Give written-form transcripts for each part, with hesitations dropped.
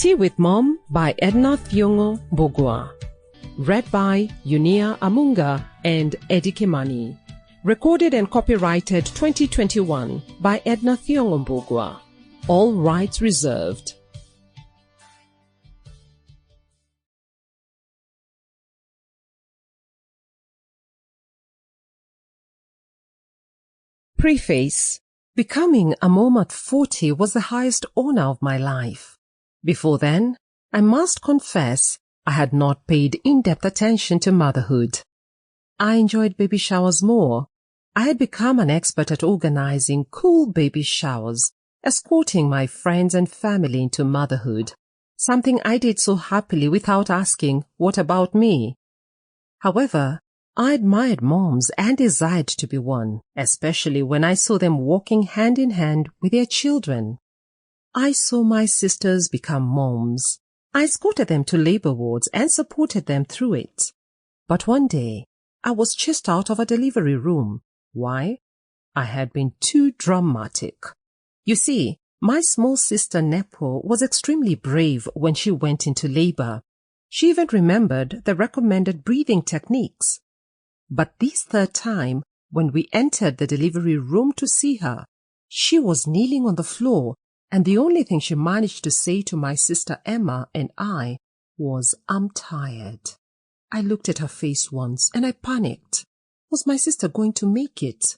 Tea with Mom by Edna Mbugua. Read by Yunia, Amunga and Kimani. Recorded and copyrighted 2021 by Edna Mbugua. All rights reserved. Preface. Becoming a mom at 40 was the highest honor of my life. Before then, I must confess, I had not paid in-depth attention to motherhood. I enjoyed baby showers more. I had become an expert at organizing cool baby showers, escorting my friends and family into motherhood, something I did so happily without asking, what about me? However, I admired moms and desired to be one, especially when I saw them walking hand in hand with their children. I saw my sisters become moms. I escorted them to labor wards and supported them through it. But one day, I was chased out of a delivery room. Why? I had been too dramatic. You see, my small sister Nepo was extremely brave when she went into labor. She even remembered the recommended breathing techniques. But this third time, when we entered the delivery room to see her, she was kneeling on the floor, and the only thing she managed to say to my sister Emma and I was, "I'm tired." I looked at her face once and I panicked. Was my sister going to make it?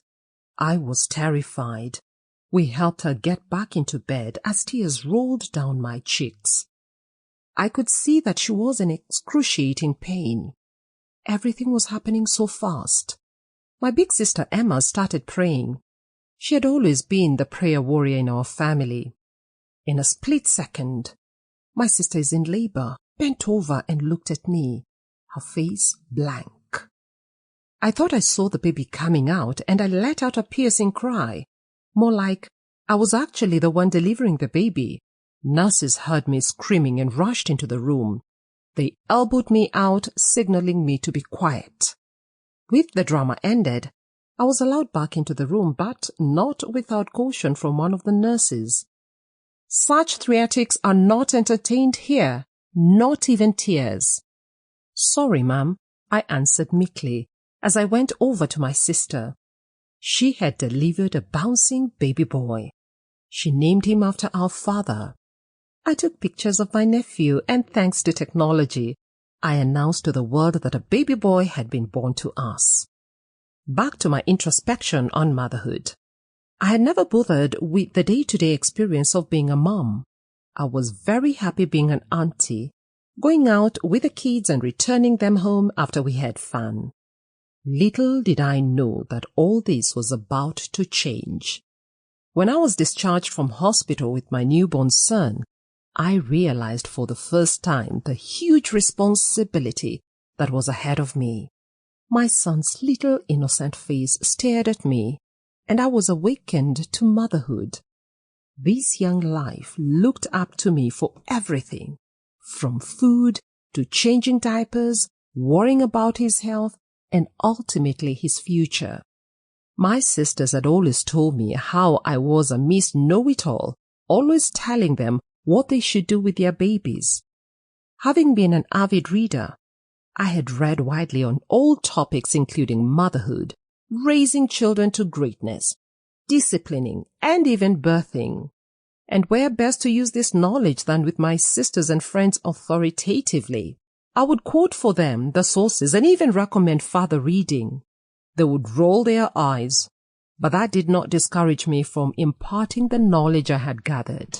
I was terrified. We helped her get back into bed as tears rolled down my cheeks. I could see that she was in excruciating pain. Everything was happening so fast. My big sister Emma started praying. She had always been the prayer warrior in our family. In a split second, my sister is in labor, bent over and looked at me, her face blank. I thought I saw the baby coming out and I let out a piercing cry. More like I was actually the one delivering the baby. Nurses heard me screaming and rushed into the room. They elbowed me out, signaling me to be quiet. With the drama ended, I was allowed back into the room, but not without caution from one of the nurses. "Such theatrics are not entertained here, not even tears." "Sorry, ma'am," I answered meekly as I went over to my sister. She had delivered a bouncing baby boy. She named him after our father. I took pictures of my nephew, and thanks to technology, I announced to the world that a baby boy had been born to us. Back to my introspection on motherhood. I had never bothered with the day-to-day experience of being a mom. I was very happy being an auntie, going out with the kids and returning them home after we had fun. Little did I know that all this was about to change. When I was discharged from hospital with my newborn son, I realized for the first time the huge responsibility that was ahead of me. My son's little innocent face stared at me, and I was awakened to motherhood. This young life looked up to me for everything, from food to changing diapers, worrying about his health, and ultimately his future. My sisters had always told me how I was a Miss Know-it-all, always telling them what they should do with their babies. Having been an avid reader, I had read widely on all topics including motherhood, raising children to greatness, disciplining, and even birthing. And where best to use this knowledge than with my sisters and friends authoritatively? I would quote for them the sources and even recommend further reading. They would roll their eyes, but that did not discourage me from imparting the knowledge I had gathered.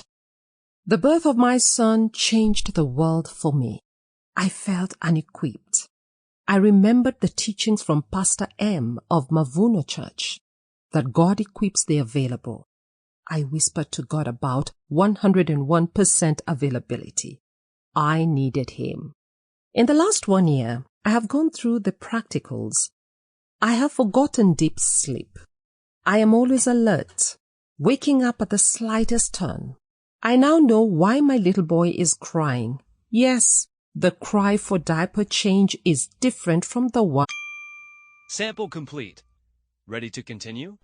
The birth of my son changed the world for me. I felt unequipped. I remembered the teachings from Pastor M. of Mavuno Church, that God equips the available. I whispered to God about 101% availability. I needed Him. In the last 1 year, I have gone through the practicals. I have forgotten deep sleep. I am always alert, waking up at the slightest turn. I now know why my little boy is crying. Yes, the cry for diaper change is different from the one. Sample complete. Ready to continue?